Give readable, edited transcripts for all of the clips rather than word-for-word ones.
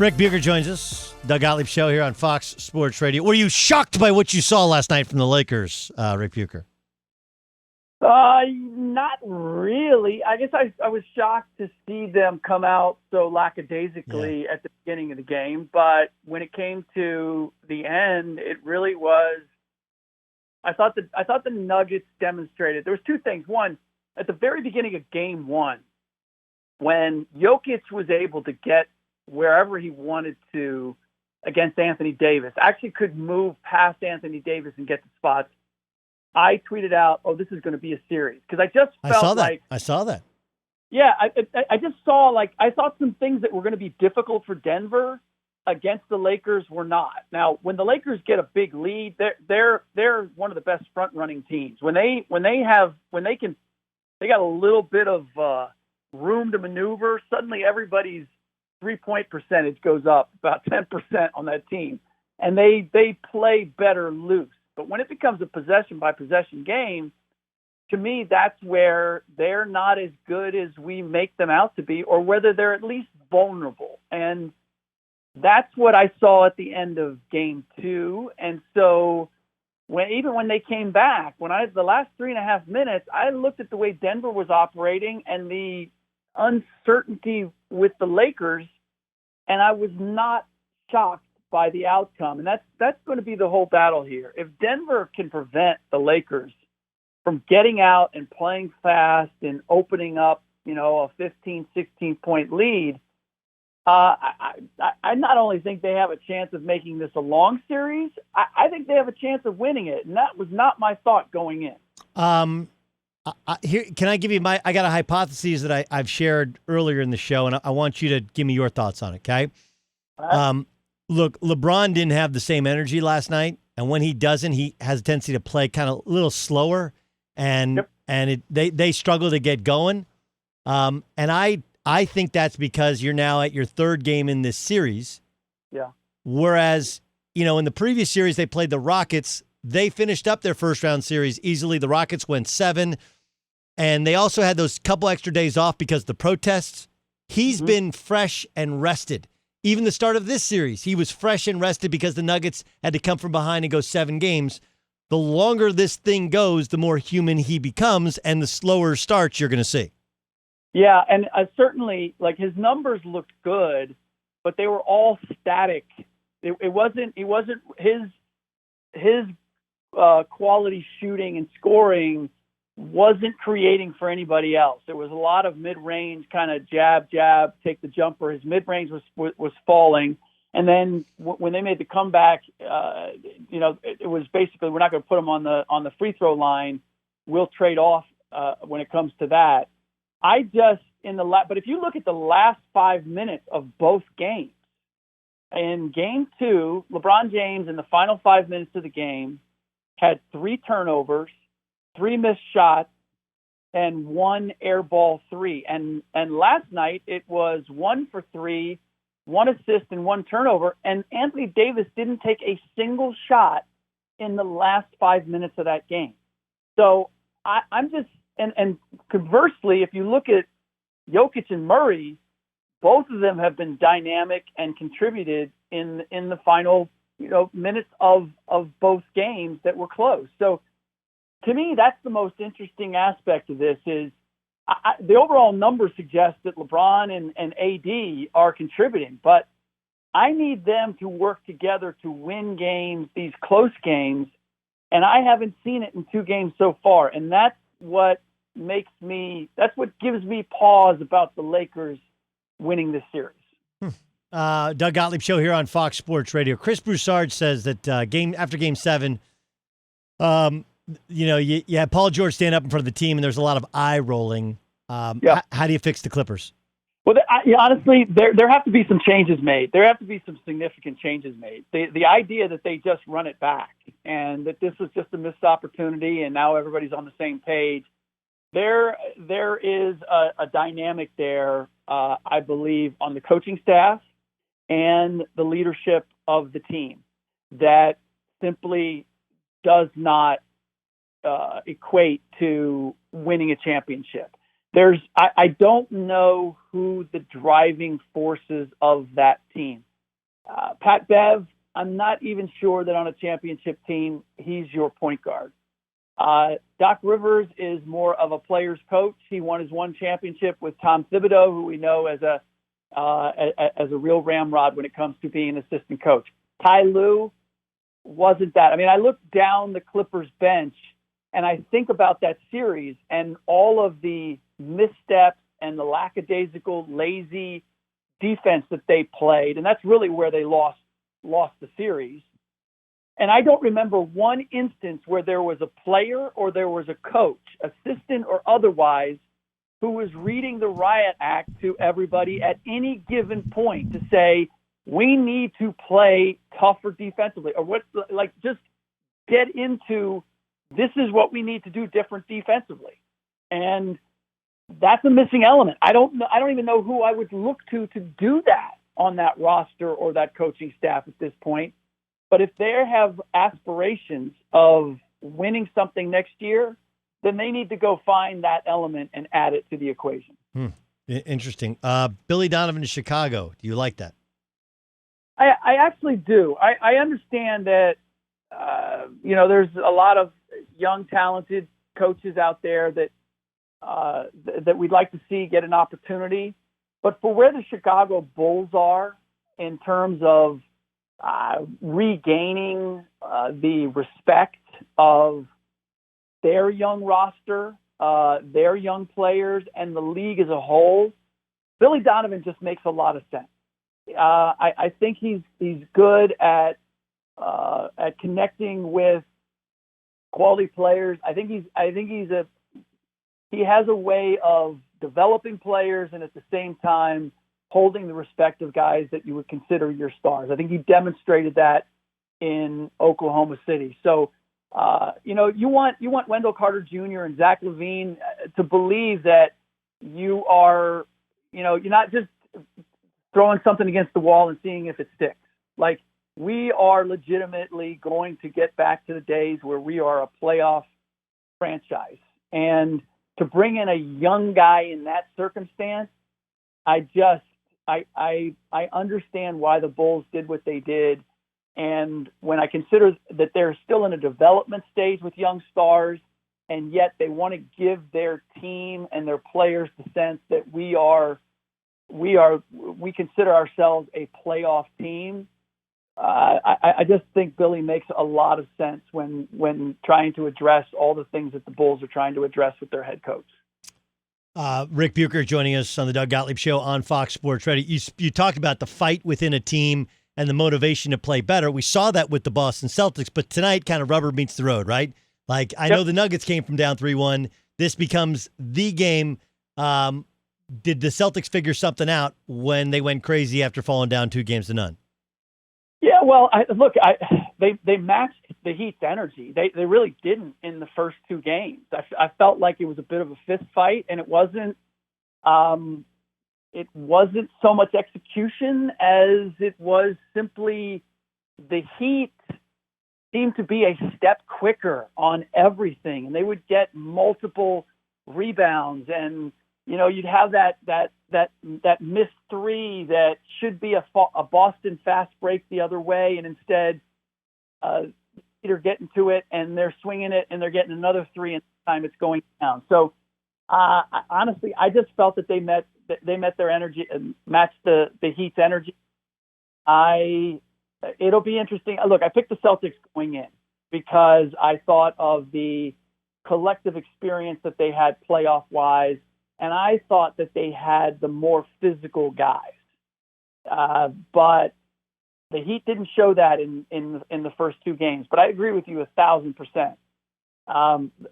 Ric Bucher joins us. Doug Gottlieb Show here on Fox Sports Radio. Were you shocked by what you saw last night from the Lakers, Ric Bucher? Not really. I guess I was shocked to see them come out so lackadaisically at the beginning of the game. But when it came to the end, it really was. I thought the Nuggets demonstrated. There was two things. One, at the very beginning of Game 1, when Jokic was able to get wherever he wanted to against Anthony Davis, actually could move past Anthony Davis and get the spots. I tweeted out, "Oh, this is going to be a series," because I just felt I saw that. Yeah, I just saw I thought some things that were going to be difficult for Denver against the Lakers were not. Now, when the Lakers get a big lead, they're one of the best front running teams. When they got a little bit of room to maneuver. Suddenly, everybody's 3-point percentage goes up about 10% on that team, and they play better loose. But when it becomes a possession-by-possession game, to me, that's where they're not as good as we make them out to be, or whether they're at least vulnerable. And that's what I saw at the end of Game 2. And so even when they came back, the last 3.5 minutes, I looked at the way Denver was operating and the uncertainty with the Lakers, and I was not shocked by the outcome. And that's going to be the whole battle here. If Denver can prevent the Lakers from getting out and playing fast and opening up, a 15, 16-point lead, I not only think they have a chance of making this a long series, I think they have a chance of winning it. And that was not my thought going in. Here, can I give you I got a hypothesis that I've shared earlier in the show, and I want you to give me your thoughts on it, okay? Look, LeBron didn't have the same energy last night, and when he doesn't, he has a tendency to play kind of a little slower, and they struggle to get going. And I think that's because you're now at your third game in this series. Yeah. Whereas, in the previous series they played the Rockets, they finished up their first-round series easily. The Rockets went 7, and they also had those couple extra days off because of the protests. He's been fresh and rested. Even the start of this series, he was fresh and rested because the Nuggets had to come from behind and go 7 games. The longer this thing goes, the more human he becomes, and the slower starts you're going to see. Yeah, and certainly, his numbers looked good, but they were all static. It wasn't his quality shooting and scoring wasn't creating for anybody else. There was a lot of mid-range kind of jab, take the jumper. His mid-range was falling. And then when they made the comeback, it was basically, we're not going to put him on the free throw line. We'll trade off when it comes to that. But if you look at the last 5 minutes of both games, in Game 2, LeBron James in the final 5 minutes of the game had 3 turnovers, 3 missed shots, and 1 air ball 3. And last night it was 1 for 3, 1 assist and 1 turnover. And Anthony Davis didn't take a single shot in the last 5 minutes of that game. So I'm just, and conversely, if you look at Jokic and Murray, both of them have been dynamic and contributed in the final minutes of both games that were close. So to me, that's the most interesting aspect of this is the overall numbers suggest that LeBron and AD are contributing, but I need them to work together to win games, these close games, and I haven't seen it in 2 games so far, and that's what gives me pause about the Lakers winning this series. Doug Gottlieb Show here on Fox Sports Radio. Chris Broussard says that after Game 7, you had Paul George stand up in front of the team, and there's a lot of eye rolling. How do you fix the Clippers? Well, honestly, there have to be some changes made. There have to be some significant changes made. The idea that they just run it back and that this was just a missed opportunity and now everybody's on the same page. There is a dynamic there, I believe, on the coaching staff and the leadership of the team that simply does not equate to winning a championship. I don't know who the driving forces of that team. Pat Bev, I'm not even sure that on a championship team he's your point guard. Doc Rivers is more of a player's coach. He won his one championship with Tom Thibodeau, who we know as a real ramrod when it comes to being an assistant coach. Ty Lue wasn't that. I mean, I look down the Clippers bench and I think about that series and all of the missteps and the lackadaisical, lazy defense that they played, and that's really where they lost the series. And I don't remember one instance where there was a player or there was a coach, assistant or otherwise, who was reading the riot act to everybody at any given point to say, we need to play tougher defensively, or what, like, just get into, this is what we need to do different defensively. And that's a missing element. I don't even know who I would look to do that on that roster or that coaching staff at this point. But if they have aspirations of winning something next year, then they need to go find that element and add it to the equation. Interesting. Billy Donovan in Chicago. Do you like that? I actually do. I understand that, there's a lot of young, talented coaches out there that we'd like to see get an opportunity. But for where the Chicago Bulls are in terms of regaining the respect of their young roster, their young players, and the league as a whole, Billy Donovan just makes a lot of sense. I think he's good at connecting with quality players. I think he has a way of developing players and at the same time holding the respect of guys that you would consider your stars. I think he demonstrated that in Oklahoma City. So, you want Wendell Carter Jr. and Zach LaVine to believe that you are, you're not just throwing something against the wall and seeing if it sticks. Like, we are legitimately going to get back to the days where we are a playoff franchise. And to bring in a young guy in that circumstance, I understand why the Bulls did what they did. And when I consider that they're still in a development stage with young stars, and yet they want to give their team and their players the sense that we consider ourselves a playoff team. I just think Billy makes a lot of sense when trying to address all the things that the Bulls are trying to address with their head coach. Ric Bucher joining us on the Doug Gottlieb Show on Fox Sports Radio. You talked about the fight within a team and the motivation to play better. We saw that with the Boston Celtics, but tonight kind of rubber meets the road, right? Like, I know the Nuggets came from down 3-1. This becomes the game. Did the Celtics figure something out when they went crazy after falling down 2-0? Yeah, well, they matched the Heat's energy. They really didn't in the first two games. I felt like it was a bit of a fist fight, and it wasn't so much execution as it was simply the Heat seemed to be a step quicker on everything, and they would get multiple rebounds, and you'd have that missed three that should be a Boston fast break the other way, and instead they're getting to it and they're swinging it and they're getting another three, and this time it's going down. So honestly, I just felt that they met their energy and matched the Heat's energy. It'll be interesting. Look, I picked the Celtics going in because I thought of the collective experience that they had playoff wise. And I thought that they had the more physical guys, but the Heat didn't show that in the first two games. But I agree with you 1,000%.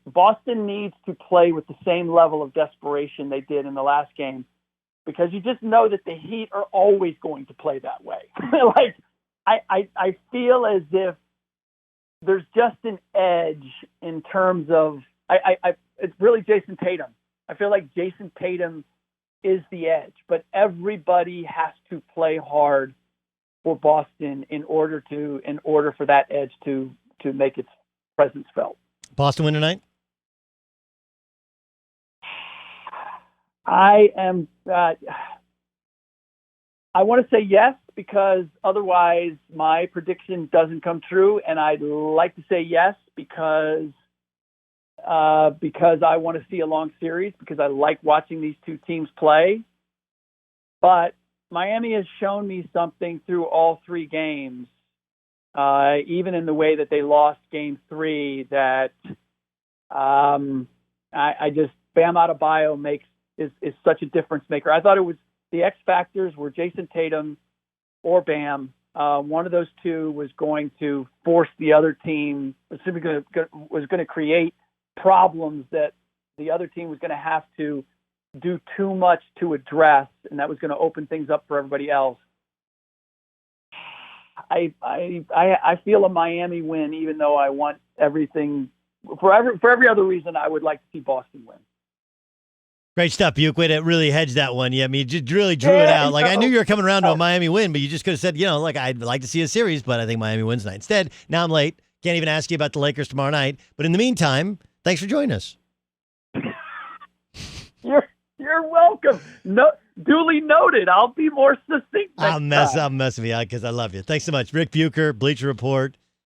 Boston needs to play with the same level of desperation they did in the last game, because you just know that the Heat are always going to play that way. Like, I feel as if there's just an edge in terms of it's really Jason Tatum. I feel like Jason Tatum is the edge, but everybody has to play hard for Boston in order for that edge to make its presence felt. Boston win tonight? I I want to say yes because otherwise my prediction doesn't come true, and I'd like to say yes because I want to see a long series because I like watching these two teams play. But Miami has shown me something through all three games, even in the way that they lost Game 3. That I just Bam Adebayo is such a difference maker. I thought it was the X factors were Jason Tatum or Bam. One of those two was going to force the other team, was going to create problems that the other team was going to have to do too much to address, and that was going to open things up for everybody else. I feel a Miami win, even though I want everything for every other reason. I would like to see Boston win. Great stuff, Buke. Way to really hedge that one. Yeah, I mean, you just really drew it out. Like, I knew you were coming around to a Miami win, but you just could have said, like, I'd like to see a series, but I think Miami wins tonight. Instead, now I'm late. Can't even ask you about the Lakers tomorrow night. But in the meantime, thanks for joining us. You're welcome. No, duly noted. I'll be more succinct next time. I'm messing with you because I love you. Thanks so much. Ric Bucher, Bleacher Report.